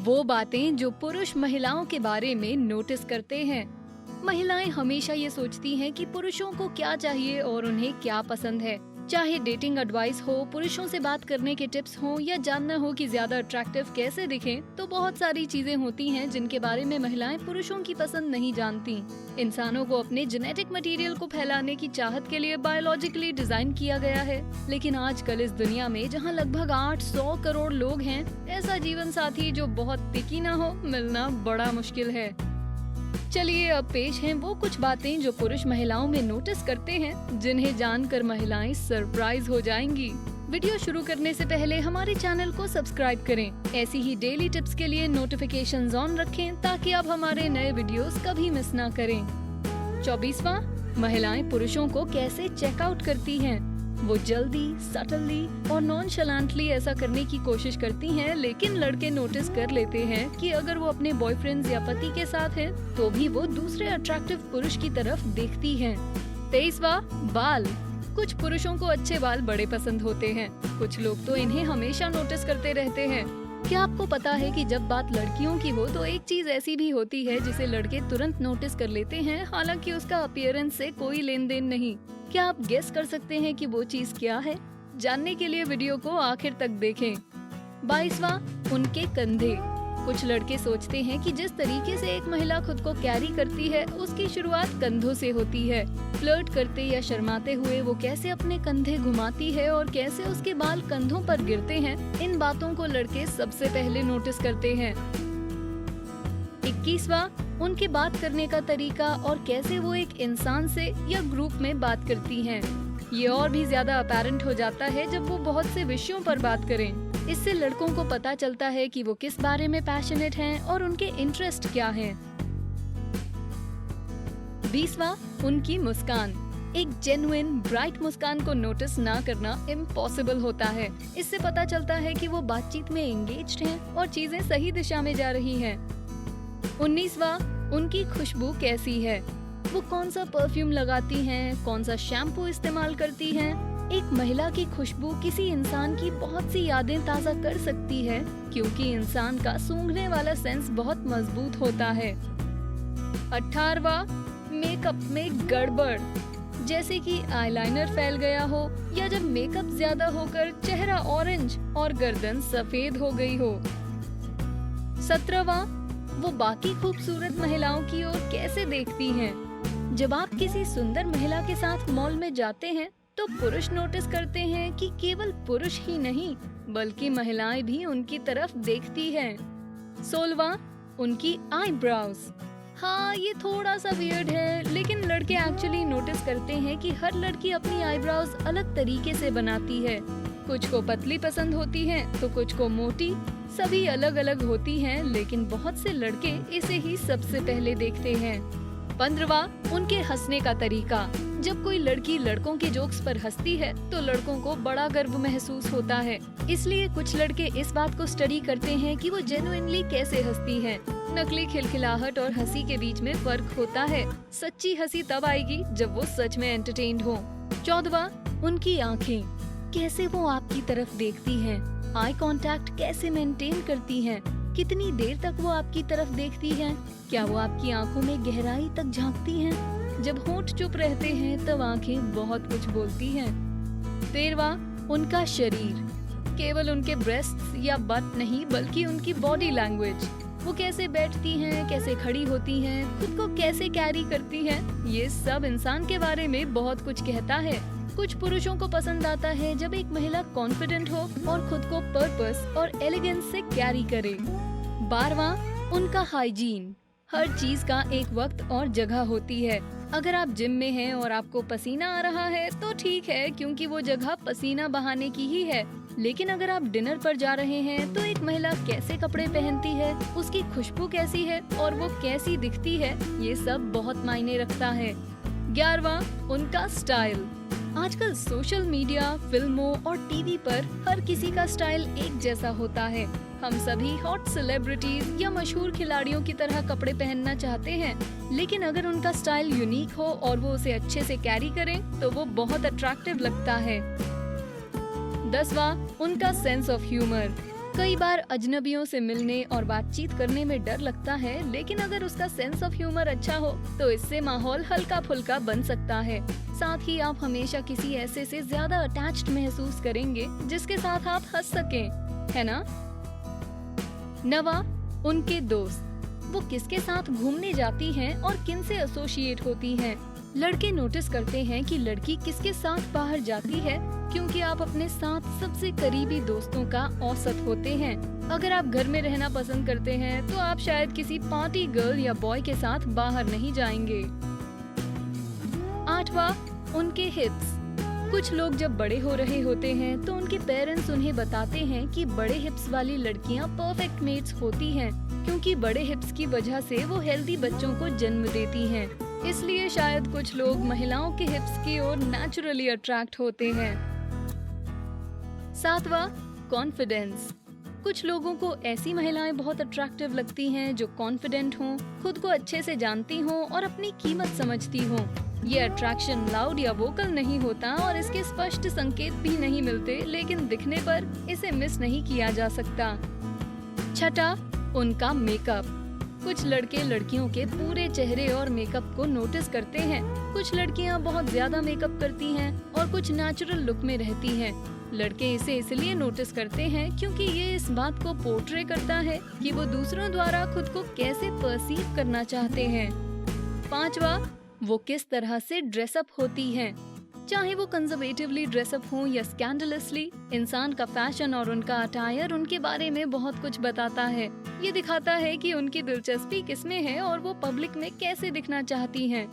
वो बातें जो पुरुष महिलाओं के बारे में नोटिस करते हैं। महिलाएं हमेशा ये सोचती हैं कि पुरुषों को क्या चाहिए और उन्हें क्या पसंद है। चाहे डेटिंग एडवाइस हो, पुरुषों से बात करने के टिप्स हो या जानना हो कि ज्यादा अट्रैक्टिव कैसे दिखें, तो बहुत सारी चीजें होती हैं जिनके बारे में महिलाएं पुरुषों की पसंद नहीं जानती। इंसानों को अपने जेनेटिक मटेरियल को फैलाने की चाहत के लिए बायोलॉजिकली डिजाइन किया गया है, लेकिन आजकल इस दुनिया में जहां लगभग 800 करोड़ लोग हैं, ऐसा जीवन साथी जो बहुत पिकी ना हो मिलना बड़ा मुश्किल है। चलिए अब पेश हैं वो कुछ बातें जो पुरुष महिलाओं में नोटिस करते हैं, जिन्हें जानकर महिलाएं सरप्राइज हो जाएंगी। वीडियो शुरू करने से पहले हमारे चैनल को सब्सक्राइब करें। ऐसी ही डेली टिप्स के लिए नोटिफिकेशंस ऑन रखें ताकि आप हमारे नए वीडियोस कभी मिस ना करें। 24वां, महिलाएं पुरुषों को कैसे चेकआउट करती हैं। वो जल्दी, सटली और नॉनशलांटली ऐसा करने की कोशिश करती हैं, लेकिन लड़के नोटिस कर लेते हैं कि अगर वो अपने बॉयफ्रेंड्स या पति के साथ हैं, तो भी वो दूसरे अट्रैक्टिव पुरुष की तरफ देखती हैं। 23वां, बाल। कुछ पुरुषों को अच्छे बाल बड़े पसंद होते हैं। कुछ लोग तो इन्हें हमेशा नोटिस करते रहते हैं। क्या आपको पता है कि जब बात लड़कियों की हो तो एक चीज ऐसी भी होती है जिसे लड़के तुरंत नोटिस कर लेते हैं, हालांकि उसका अपीयरेंस से कोई लेन देन नहीं। क्या आप गेस कर सकते हैं कि वो चीज क्या है? जानने के लिए वीडियो को आखिर तक देखें। 22वां, उनके कंधे। कुछ लड़के सोचते हैं कि जिस तरीके से एक महिला खुद को कैरी करती है, उसकी शुरुआत कंधों से होती है। फ्लर्ट करते या शर्माते हुए वो कैसे अपने कंधे घुमाती है और कैसे उसके बाल कंधों पर गिरते हैं, इन बातों को लड़के सबसे पहले नोटिस करते हैं। 21वां, उनके बात करने का तरीका और कैसे वो एक इंसान से या ग्रुप में बात करती हैं। ये और भी ज्यादा अपैरेंट हो जाता है जब वो बहुत से विषयों पर बात करें। इससे लड़कों को पता चलता है कि वो किस बारे में पैशनेट हैं और उनके इंटरेस्ट क्या हैं। 20वां, उनकी मुस्कान। एक जेन्युइन ब्राइट मुस्कान को नोटिस ना करना इम्पॉसिबल होता है। इससे पता चलता है कि वो बातचीत में एंगेज्ड हैं और चीजें सही दिशा में जा रही हैं। 19वां, उनकी खुशबू कैसी है। वो कौन सा परफ्यूम लगाती हैं, कौन सा शैम्पू इस्तेमाल करती हैं। एक महिला की खुशबू किसी इंसान की बहुत सी यादें ताज़ा कर सकती है, क्योंकि इंसान का सूंघने वाला सेंस बहुत मजबूत होता है। 18वां, मेकअप में गड़बड़। जैसे कि आईलाइनर फैल गया हो या जब मेकअप ज्यादा होकर चेहरा ऑरेंज और गर्दन सफेद हो गई हो। 17वां, वो बाकी खूबसूरत महिलाओं की ओर कैसे देखती हैं। जब आप किसी सुंदर महिला के साथ मॉल में जाते हैं तो पुरुष नोटिस करते हैं कि केवल पुरुष ही नहीं बल्कि महिलाएं भी उनकी तरफ देखती हैं। 16वां, उनकी आईब्राउज। हाँ, ये थोड़ा सा वियर्ड है, लेकिन लड़के एक्चुअली नोटिस करते हैं कि हर लड़की अपनी आईब्राउज अलग तरीके से बनाती है। कुछ को पतली पसंद होती हैं, तो कुछ को मोटी। सभी अलग अलग होती हैं, लेकिन बहुत से लड़के इसे ही सबसे पहले देखते हैं। 15वां, उनके हंसने का तरीका। जब कोई लड़की लड़कों के जोक्स पर हंसती है तो लड़कों को बड़ा गर्व महसूस होता है। इसलिए कुछ लड़के इस बात को स्टडी करते हैं कि वो जेन्युइनली कैसे हंसती है। नकली खिलखिलाहट और हंसी के बीच में फर्क होता है। सच्ची हंसी तब आएगी जब वो सच में एंटरटेन्ड हो। 14वां, उनकी आँखें। कैसे वो आपकी तरफ देखती हैं, आई कांटेक्ट कैसे मेंटेन करती हैं, कितनी देर तक वो आपकी तरफ देखती हैं, क्या वो आपकी आंखों में गहराई तक झांकती हैं। जब होंठ चुप रहते हैं तब आंखें बहुत कुछ बोलती हैं। 13वां, उनका शरीर। केवल उनके ब्रेस्ट्स या बट नहीं बल्कि उनकी बॉडी लैंग्वेज। वो कैसे बैठती हैं, कैसे खड़ी होती हैं, खुद को कैसे कैरी करती हैं, ये सब इंसान के बारे में बहुत कुछ कहता है। कुछ पुरुषों को पसंद आता है जब एक महिला कॉन्फिडेंट हो और खुद को पर्पस और एलिगेंस से कैरी करे। 12वां, उनका हाइजीन। हर चीज का एक वक्त और जगह होती है। अगर आप जिम में हैं और आपको पसीना आ रहा है तो ठीक है, क्योंकि वो जगह पसीना बहाने की ही है। लेकिन अगर आप डिनर पर जा रहे हैं तो एक महिला कैसे कपड़े पहनती है, उसकी खुशबू कैसी है और वो कैसी दिखती है, ये सब बहुत मायने रखता है। 11वां, उनका स्टाइल। आजकल सोशल मीडिया, फिल्मों और टीवी पर हर किसी का स्टाइल एक जैसा होता है। हम सभी हॉट सेलिब्रिटीज या मशहूर खिलाड़ियों की तरह कपड़े पहनना चाहते हैं, लेकिन अगर उनका स्टाइल यूनिक हो और वो उसे अच्छे से कैरी करें तो वो बहुत अट्रैक्टिव लगता है। 10वां, उनका सेंस ऑफ ह्यूमर। कई बार अजनबियों से मिलने और बातचीत करने में डर लगता है, लेकिन अगर उसका सेंस ऑफ ह्यूमर अच्छा हो तो इससे माहौल हल्का फुल्का बन सकता है। साथ ही आप हमेशा किसी ऐसे से ज्यादा अटैच्ड महसूस करेंगे जिसके साथ आप हंस सकें, है ना? 9, उनके दोस्त। वो किसके साथ घूमने जाती हैं और किन से एसोसिएट होती हैं। लड़के नोटिस करते हैं कि लड़की किसके साथ बाहर जाती है, क्योंकि आप अपने साथ सबसे करीबी दोस्तों का औसत होते हैं। अगर आप घर में रहना पसंद करते हैं तो आप शायद किसी पार्टी गर्ल या बॉय के साथ बाहर नहीं जाएंगे। 8, उनके हिप्स। कुछ लोग जब बड़े हो रहे होते हैं तो उनके पेरेंट्स उन्हें बताते हैं कि बड़े हिप्स वाली लड़कियां परफेक्ट मेट्स होती हैं, क्योंकि बड़े हिप्स की वजह से वो हेल्दी बच्चों को जन्म देती हैं। इसलिए शायद कुछ लोग महिलाओं के हिप्स की ओर नेचुरली अट्रैक्ट होते हैं। 7, कॉन्फिडेंस। कुछ लोगों को ऐसी महिलाएं बहुत अट्रैक्टिव लगती हैं जो कॉन्फिडेंट हों, खुद को अच्छे से जानती हों और अपनी कीमत समझती हों। ये अट्रैक्शन लाउड या वोकल नहीं होता और इसके स्पष्ट संकेत भी नहीं मिलते, लेकिन दिखने पर इसे मिस नहीं किया जा सकता। 6, उनका मेकअप। कुछ लड़के लड़कियों के पूरे चेहरे और मेकअप को नोटिस करते हैं। कुछ लड़कियां बहुत ज्यादा मेकअप करती हैं और कुछ नेचुरल लुक में रहती हैं। लड़के इसे इसलिए नोटिस करते हैं क्योंकि ये इस बात को पोर्ट्रे करता है कि वो दूसरों द्वारा खुद को कैसे परसीव करना चाहते हैं। 5, वो किस तरह से ड्रेसअप होती हैं। चाहे वो कंजर्वेटिवली ड्रेसअप हो या स्कैंडलसली, इंसान का फैशन और उनका अटायर उनके बारे में बहुत कुछ बताता है। ये दिखाता है कि उनकी दिलचस्पी किसमें है और वो पब्लिक में कैसे दिखना चाहती हैं।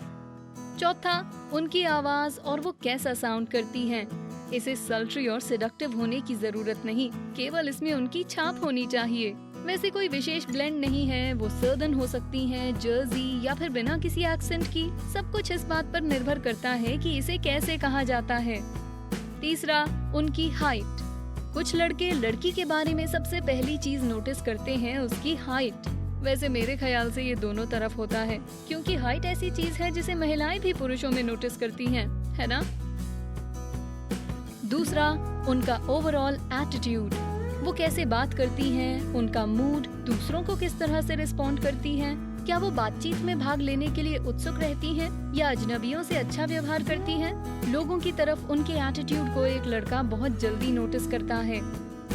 4, उनकी आवाज और वो कैसा साउंड करती हैं। इसे सल्ट्री और सेडक्टिव होने की जरूरत नहीं, केवल इसमें उनकी छाप होनी चाहिए। वैसे कोई विशेष ब्लेंड नहीं है, वो सर्दन हो सकती हैं, जर्सी या फिर बिना किसी एक्सेंट की। सब कुछ इस बात पर निर्भर करता है कि इसे कैसे कहा जाता है। 3, उनकी हाइट। कुछ लड़के लड़की के बारे में सबसे पहली चीज नोटिस करते हैं उसकी हाइट। वैसे मेरे ख्याल से ये दोनों तरफ होता है, क्योंकि हाइट ऐसी चीज है जिसे महिलाएं भी पुरुषों में नोटिस करती हैं, है ना? 2, उनका ओवरऑल एटीट्यूड। वो कैसे बात करती हैं, उनका मूड, दूसरों को किस तरह से रिस्पॉन्ड करती हैं, क्या वो बातचीत में भाग लेने के लिए उत्सुक रहती हैं या अजनबियों से अच्छा व्यवहार करती हैं। लोगों की तरफ उनके एटीट्यूड को एक लड़का बहुत जल्दी नोटिस करता है।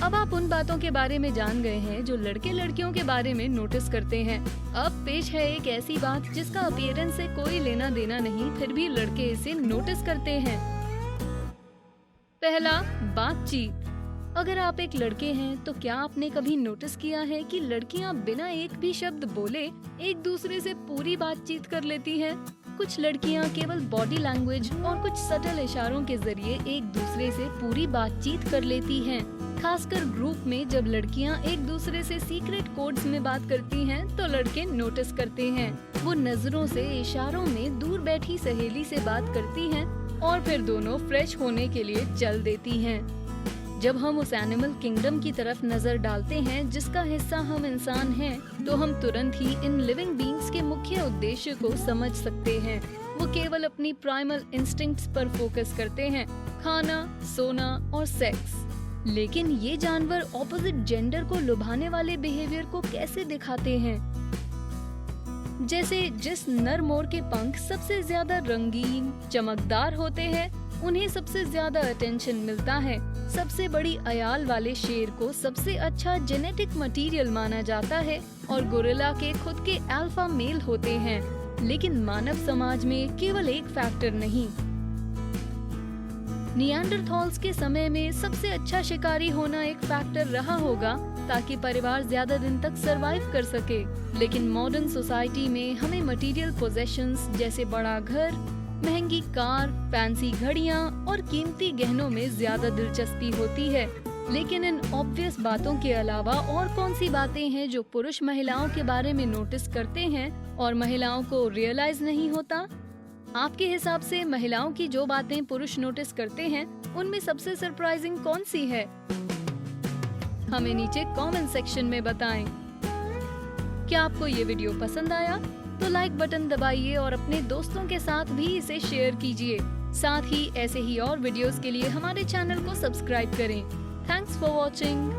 अब आप उन बातों के बारे में जान गए हैं जो लड़के लड़कियों के बारे में नोटिस करते हैं। अब पेश है एक ऐसी बात जिसका अपीयरेंस से कोई लेना देना नहीं, फिर भी लड़के इसे नोटिस करते हैं। पहला, बातचीत। अगर आप एक लड़के हैं तो क्या आपने कभी नोटिस किया है कि लड़कियां बिना एक भी शब्द बोले एक दूसरे से पूरी बातचीत कर लेती हैं? कुछ लड़कियां केवल बॉडी लैंग्वेज और कुछ सटल इशारों के जरिए एक दूसरे से पूरी बातचीत कर लेती हैं। खासकर ग्रुप में जब लड़कियां एक दूसरे से सीक्रेट कोड्स में बात करती हैं तो लड़के नोटिस करते हैं। वो नजरों से, इशारों में दूर बैठी सहेली से बात करती हैं और फिर दोनों फ्रेश होने के लिए चल देती हैं। जब हम उस एनिमल किंगडम की तरफ नजर डालते हैं जिसका हिस्सा हम इंसान हैं, तो हम तुरंत ही इन लिविंग बीइंग्स के मुख्य उद्देश्य को समझ सकते हैं। वो केवल अपनी प्राइमल इंस्टिंक्ट्स पर फोकस करते हैं, खाना, सोना और सेक्स। लेकिन ये जानवर ऑपोजिट जेंडर को लुभाने वाले बिहेवियर को कैसे दिखाते हैं? जैसे जिस नर मोर के पंख सबसे ज्यादा रंगीन, चमकदार होते हैं, उन्हें सबसे ज्यादा अटेंशन मिलता है। सबसे बड़ी अयाल वाले शेर को सबसे अच्छा जेनेटिक मटेरियल माना जाता है और गोरिल्ला के खुद के अल्फा मेल होते हैं। लेकिन मानव समाज में केवल एक फैक्टर नहीं। निएंडरथॉल्स के समय में सबसे अच्छा शिकारी होना एक फैक्टर रहा होगा ताकि परिवार ज्यादा दिन तक सरवाइव कर सके। लेकिन मॉडर्न सोसाइटी में हमें मटेरियल पोजेशंस जैसे बड़ा घर, महंगी कार, फैंसी घड़ियां और कीमती गहनों में ज्यादा दिलचस्पी होती है। लेकिन इन ऑब्वियस बातों के अलावा और कौन सी बातें हैं जो पुरुष महिलाओं के बारे में नोटिस करते हैं और महिलाओं को रियलाइज नहीं होता? आपके हिसाब से महिलाओं की जो बातें पुरुष नोटिस करते हैं उनमें सबसे सरप्राइजिंग कौन सी है? हमें नीचे कमेंट सेक्शन में बताएं। क्या आपको ये वीडियो पसंद आया? तो लाइक बटन दबाइए और अपने दोस्तों के साथ भी इसे शेयर कीजिए। साथ ही ऐसे ही और वीडियोस के लिए हमारे चैनल को सब्सक्राइब करें। Thanks for watching.